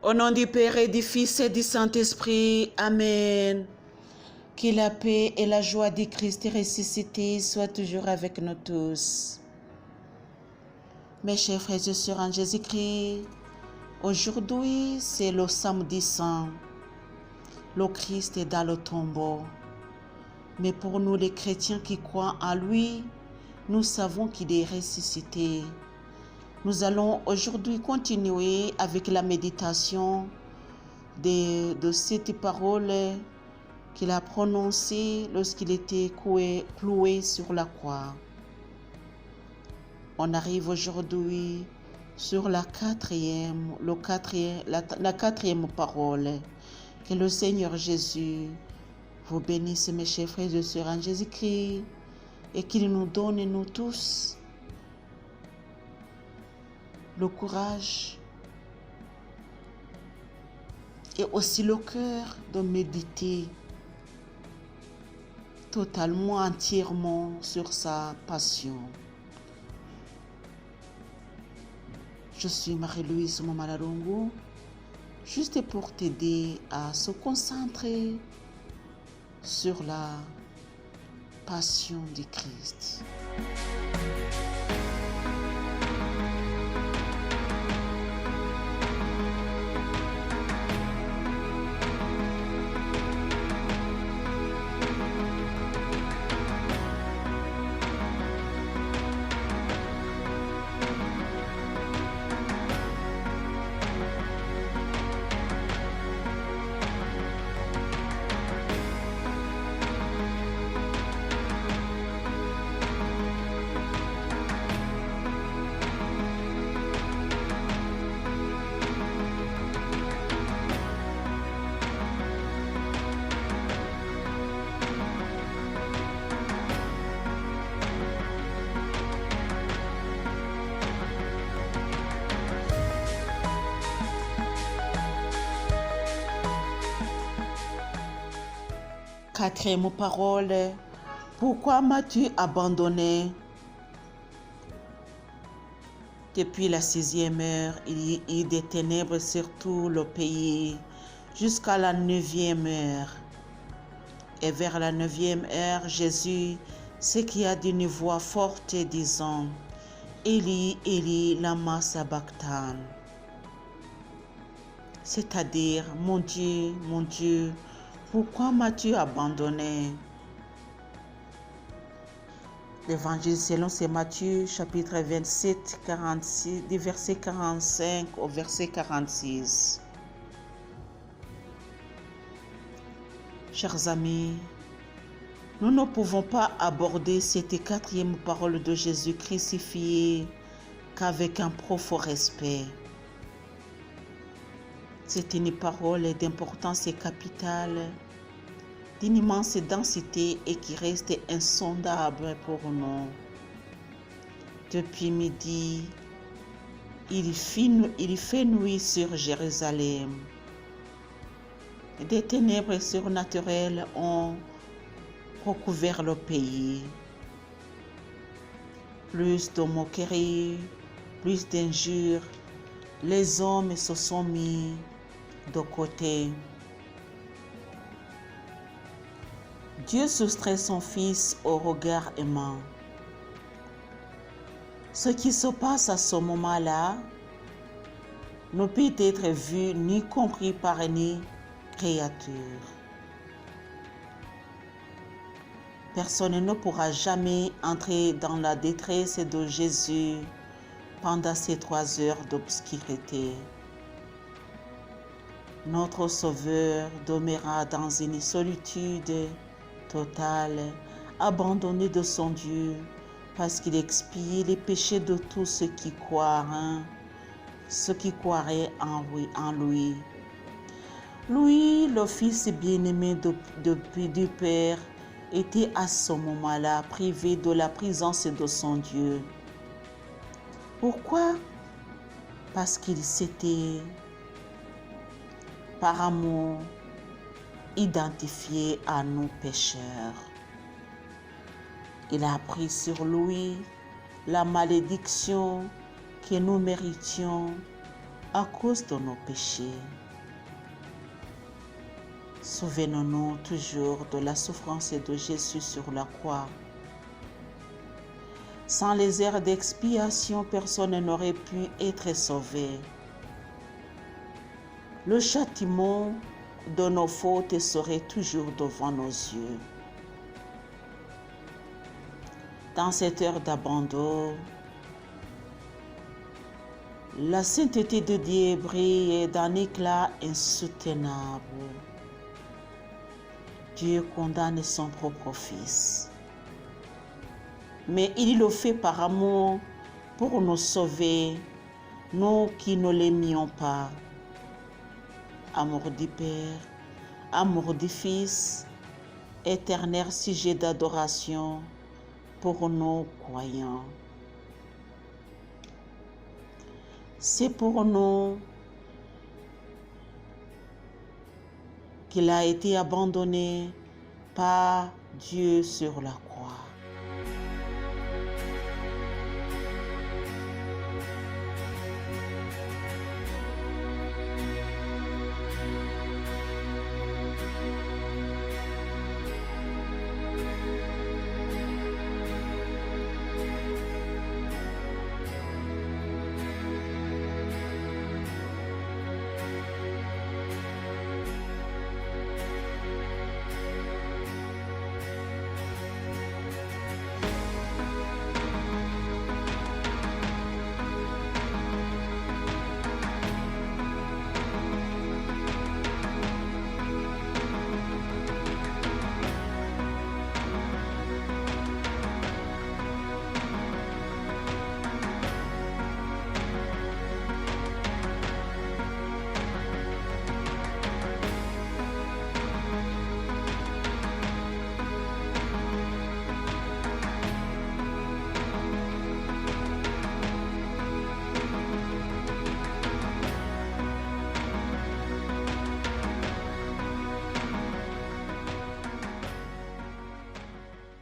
Au nom du Père et du Fils et du Saint-Esprit. Amen. Que la paix et la joie du Christ ressuscité soient toujours avec nous tous. Mes chers frères et sœurs en Jésus-Christ, aujourd'hui c'est le samedi saint. Le Christ est dans le tombeau. Mais pour nous les chrétiens qui croient en lui, nous savons qu'il est ressuscité. Nous allons aujourd'hui continuer avec la méditation de cette parole qu'il a prononcée lorsqu'il était cloué sur la croix. On arrive aujourd'hui sur la quatrième parole. Que le Seigneur Jésus vous bénisse, mes chers frères et sœurs en Jésus-Christ, et qu'il nous donne, nous tous, le courage et aussi le cœur de méditer totalement, entièrement sur sa passion. Je suis Marie-Louise Momalarongo, juste pour t'aider à se concentrer sur la passion du Christ. Quatrième parole, pourquoi m'as-tu abandonné? Depuis la 6e heure, il y a eu des ténèbres sur tout le pays, jusqu'à la 9e heure. Et vers la 9e heure, Jésus s'écria d'une voix forte disant, Eli, Eli, lama sabachthani. C'est-à-dire, mon Dieu, pourquoi m'as-tu abandonné? L'évangile selon saint Matthieu, chapitre 27, 46, du verset 45 au verset 46. Chers amis, nous ne pouvons pas aborder cette quatrième parole de Jésus crucifié qu'avec un profond respect. C'est une parole d'importance capitale, d'une immense densité et qui reste insondable pour nous. Depuis midi, il fait nuit sur Jérusalem. Des ténèbres surnaturelles ont recouvert le pays. Plus de moqueries, plus d'injures, les hommes se sont mis de côté. Dieu soustrait son Fils au regard aimant. Ce qui se passe à ce moment-là ne peut être vu ni compris par une créature. Personne ne pourra jamais entrer dans la détresse de Jésus pendant ces 3 heures d'obscurité. Notre Sauveur demeura dans une solitude totale, abandonné de son Dieu, parce qu'il expiait les péchés de tous ceux qui croiraient en lui. Lui, le Fils bien-aimé du Père, était à ce moment-là privé de la présence de son Dieu. Pourquoi? Parce qu'il s'était, par amour, identifié à nos pécheurs. Il a pris sur lui la malédiction que nous méritions à cause de nos péchés. Souvenons-nous toujours de la souffrance de Jésus sur la croix. Sans les airs d'expiation, personne n'aurait pu être sauvé. Le châtiment de nos fautes serait toujours devant nos yeux. Dans cette heure d'abandon, la sainteté de Dieu brille d'un éclat insoutenable. Dieu condamne son propre Fils. Mais il le fait par amour pour nous sauver, nous qui ne l'aimions pas. Amour du Père, amour du Fils, éternel sujet d'adoration pour nous croyants. C'est pour nous qu'il a été abandonné par Dieu sur la croix.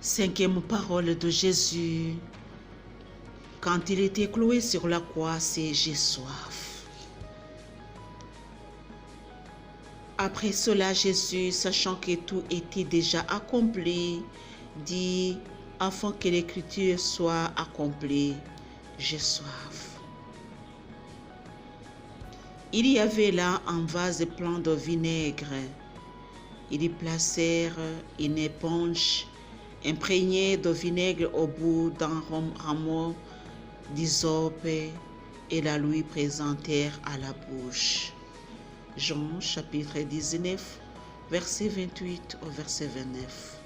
Cinquième parole de Jésus. Quand il était cloué sur la croix, c'est « J'ai soif ». Après cela, Jésus, sachant que tout était déjà accompli, dit « Afin que l'écriture soit accomplie, j'ai soif ». Il y avait là un vase plein de vinaigre. Ils y placèrent une éponge imprégnée de vinaigre au bout d'un rameau d'hysope et la lui présentèrent à la bouche. Jean chapitre 19, verset 28 au verset 29.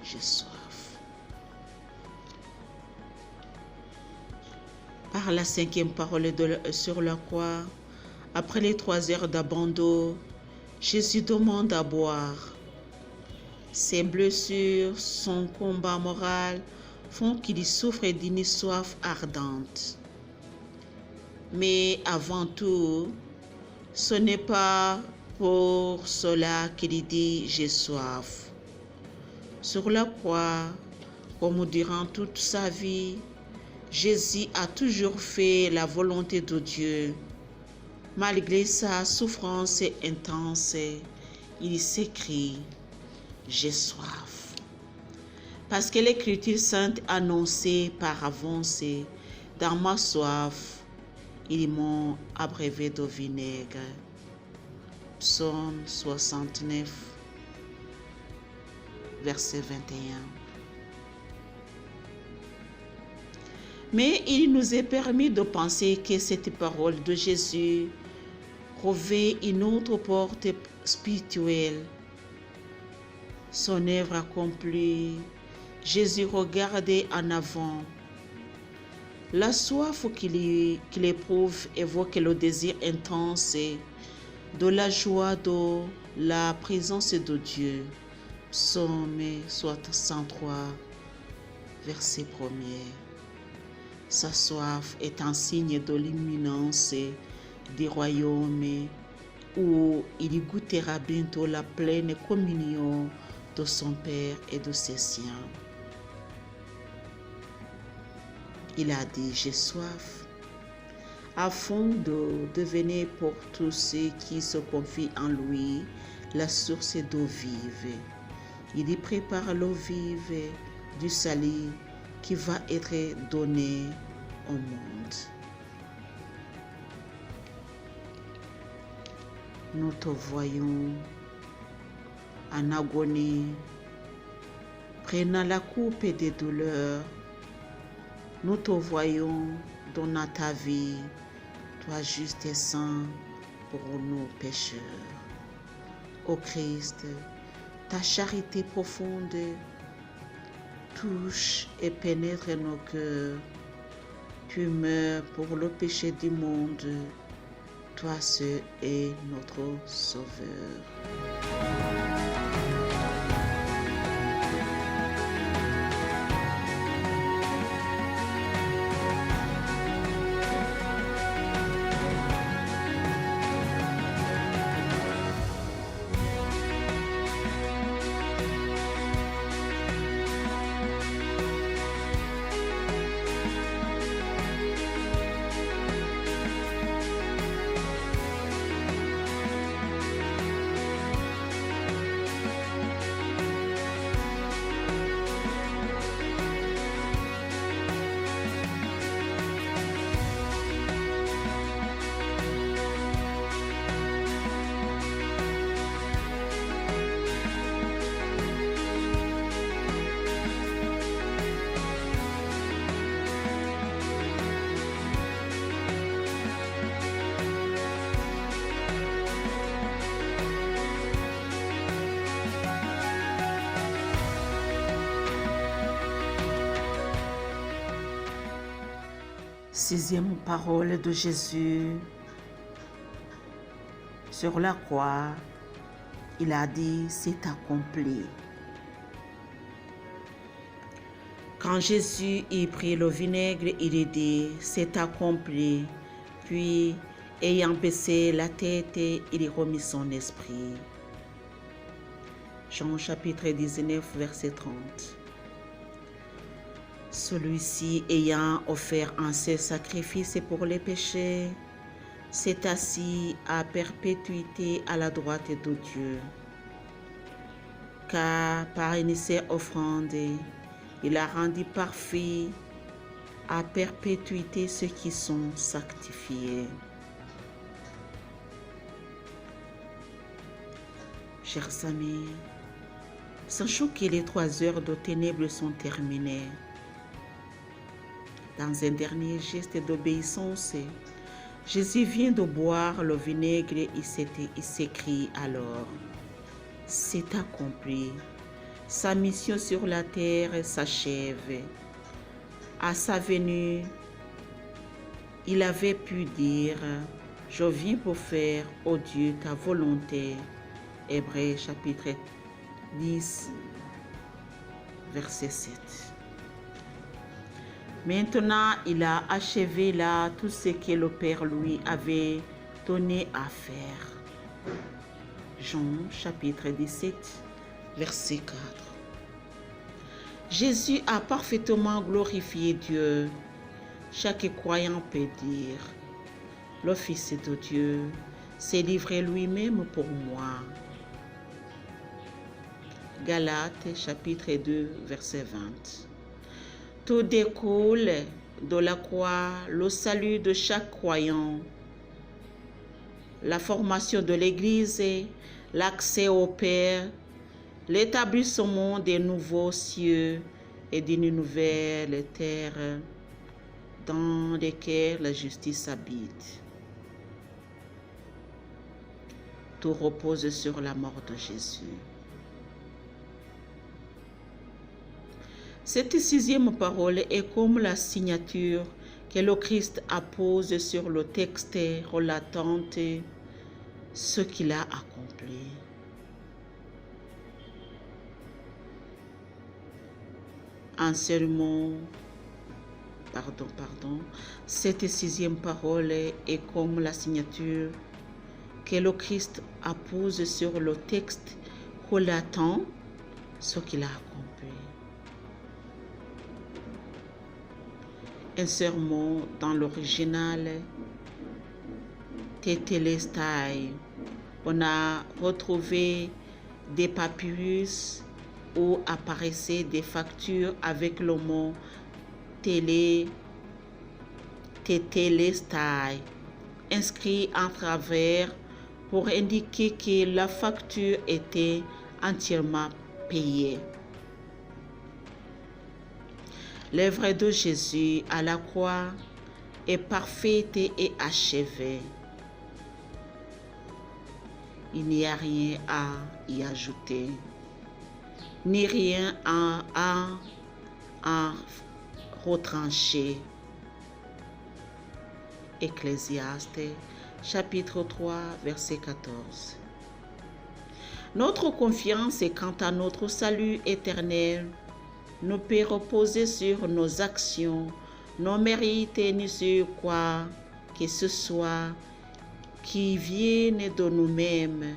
J'ai soif. Par la cinquième parole sur la croix, après les 3 heures d'abandon, Jésus demande à boire. Ses blessures, son combat moral font qu'il souffre d'une soif ardente. Mais avant tout, ce n'est pas pour cela qu'il dit « j'ai soif ». Sur la croix, comme durant toute sa vie, Jésus a toujours fait la volonté de Dieu. Malgré sa souffrance intense, il s'écrie « J'ai soif ». Parce que l'Écriture sainte annonçait par avance « Dans ma soif, ils m'ont abreuvé de vinaigre ». Psaume 69, verset 21. Mais il nous est permis de penser que cette parole de Jésus revêt une autre porte spirituelle. Son œuvre accomplie, Jésus regardait en avant. La soif qu'il éprouve évoque le désir intense de la joie de la présence de Dieu. Psaume 63, verset 1er. Sa soif est un signe de l'imminence du royaume où il goûtera bientôt la pleine communion de son Père et de ses siens. Il a dit « J'ai soif ». afin de devenir pour tous ceux qui se confient en lui la source d'eau vive. Il y prépare l'eau vive du salut qui va être donnée au monde. Nous te voyons en agonie, prenant la coupe des douleurs. Nous te voyons dans ta vie, toi juste et saint pour nos pécheurs. Ô Christ, ta charité profonde touche et pénètre nos cœurs. Tu meurs pour le péché du monde. Toi seul est notre Sauveur. Sixième parole de Jésus. Sur la croix, il a dit, c'est accompli. Quand Jésus y prit le vinaigre, il dit, c'est accompli. Puis, ayant baissé la tête, il remit son esprit. Jean chapitre 19, verset 30. Celui-ci, ayant offert un seul sacrifice pour les péchés, s'est assis à perpétuité à la droite de Dieu. Car par une seule offrande, il a rendu parfait à perpétuité ceux qui sont sanctifiés. Chers amis, sachons que les 3 heures de ténèbres sont terminées. Dans un dernier geste d'obéissance, Jésus vient de boire le vinaigre et il s'écrie alors, c'est accompli. Sa mission sur la terre s'achève. À sa venue, il avait pu dire, je viens pour faire, ô Dieu, ta volonté. Hébreux chapitre 10, verset 7. Maintenant, il a achevé là tout ce que le Père lui avait donné à faire. Jean chapitre 17, verset 4. Jésus a parfaitement glorifié Dieu. Chaque croyant peut dire, le Fils de Dieu s'est livré lui-même pour moi. Galates chapitre 2, verset 20. Tout découle de la croix, le salut de chaque croyant, la formation de l'Église, l'accès au Père, l'établissement des nouveaux cieux et d'une nouvelle terre dans lesquelles la justice habite. Tout repose sur la mort de Jésus. Cette sixième parole est comme la signature que le Christ appose sur le texte relatant ce qu'il a accompli. Un seul mot, cette sixième parole est comme la signature que le Christ appose sur le texte relatant ce qu'il a accompli. Un sermon dans l'original Tétélestai. On a retrouvé des papyrus où apparaissaient des factures avec le mot Tétélestai inscrit en travers pour indiquer que la facture était entièrement payée. L'œuvre de Jésus à la croix est parfaite et achevée. Il n'y a rien à y ajouter, ni rien à retrancher. Ecclésiaste, chapitre 3, verset 14. Notre confiance quant à notre salut éternel ne peut reposer sur nos actions, nos mérites, ni sur quoi que ce soit qui vienne de nous-mêmes,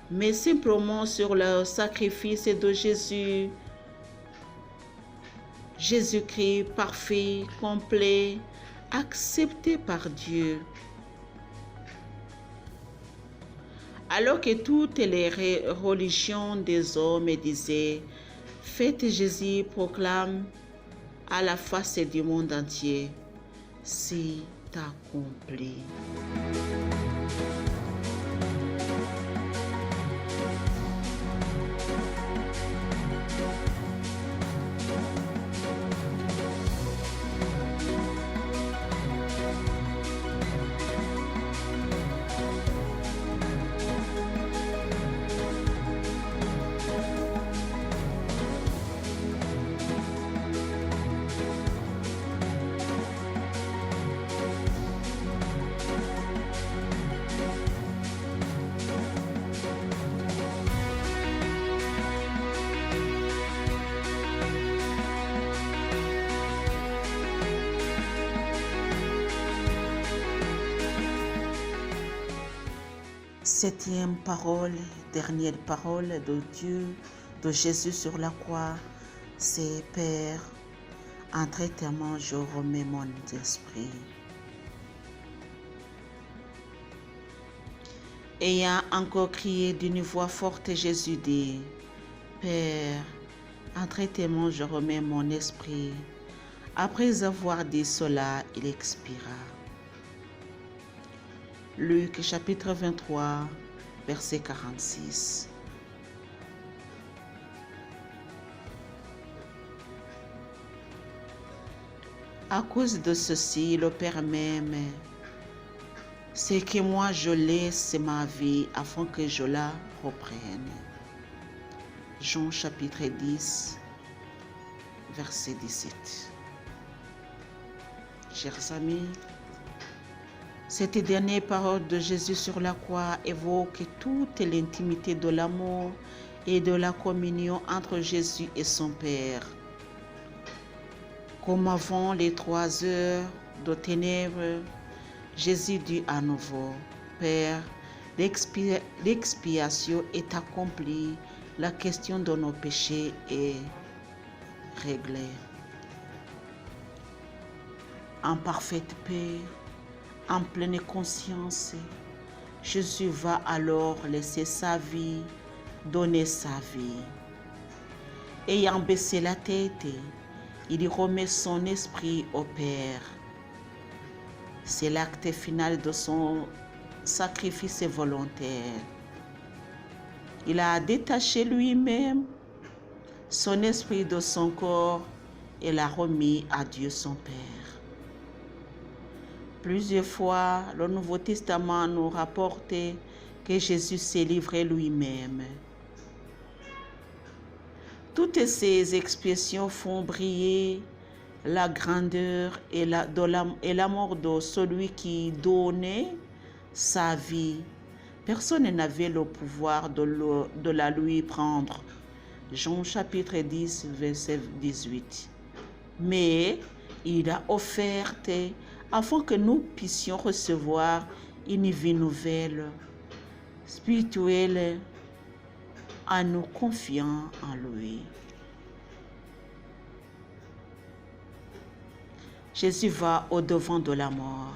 mais simplement sur le sacrifice de Jésus. Jésus-Christ parfait, complet, accepté par Dieu. Alors que toutes les religions des hommes disaient « Faites Jésus proclame à la face du monde entier, c'est accompli. » Septième parole, dernière parole de Dieu, de Jésus sur la croix, c'est « Père, en traitement, je remets mon esprit. » Ayant encore crié d'une voix forte, Jésus dit « Père, en traitement, je remets mon esprit. » Après avoir dit cela, il expira. Luc chapitre 23, verset 46. À cause de ceci, le Père m'aime, c'est que moi je laisse ma vie afin que je la reprenne. Jean chapitre 10, verset 17. Chers amis, cette dernière parole de Jésus sur la croix évoque toute l'intimité de l'amour et de la communion entre Jésus et son Père. Comme avant les 3 heures de ténèbres, Jésus dit à nouveau, « Père, l'expiation est accomplie, la question de nos péchés est réglée. » En parfaite paix, en pleine conscience, Jésus va alors laisser sa vie, donner sa vie. Ayant baissé la tête, il remet son esprit au Père. C'est l'acte final de son sacrifice volontaire. Il a détaché lui-même son esprit de son corps et l'a remis à Dieu son Père. Plusieurs fois, le Nouveau Testament nous rapporte que Jésus s'est livré lui-même. Toutes ces expressions font briller la grandeur et l'amour de celui qui donnait sa vie. Personne n'avait le pouvoir de la lui prendre. Jean chapitre 10, verset 18. Mais il a offert afin que nous puissions recevoir une vie nouvelle, spirituelle, en nous confiant en lui. Jésus va au-devant de la mort,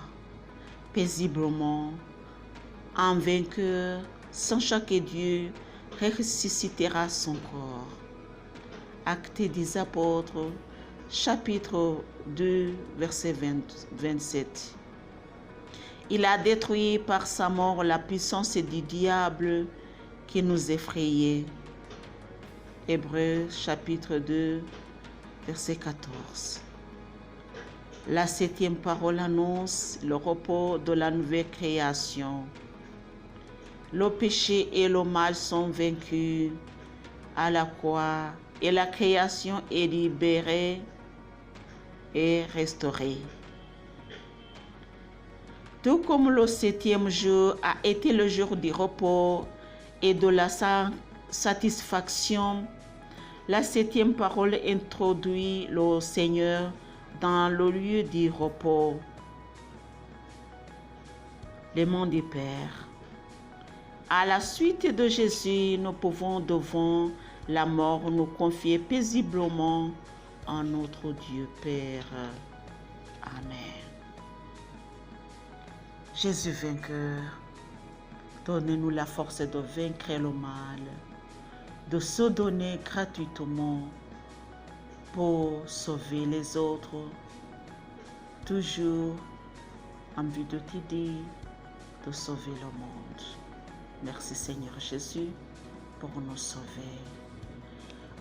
paisiblement, en vainqueur, sachant que Dieu ressuscitera son corps. Actes des apôtres, chapitre 2, verset 27. Il a détruit par sa mort la puissance du diable qui nous effrayait. Hébreux, chapitre 2, verset 14. La 7e parole annonce le repos de la nouvelle création. Le péché et le mal sont vaincus à la croix et la création est libérée et restaurée. Tout comme le 7e jour a été le jour du repos et de la satisfaction, la 7e parole introduit le Seigneur dans le lieu du repos. Le monde du Père. À la suite de Jésus, nous pouvons devant la mort nous confier paisiblement en notre Dieu Père. Amen. Jésus vainqueur, donne-nous la force de vaincre le mal, de se donner gratuitement pour sauver les autres, toujours en vue de t'aider, de sauver le monde. Merci Seigneur Jésus pour nous sauver.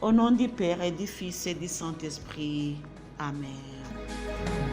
Au nom du Père et du Fils et du Saint-Esprit. Amen.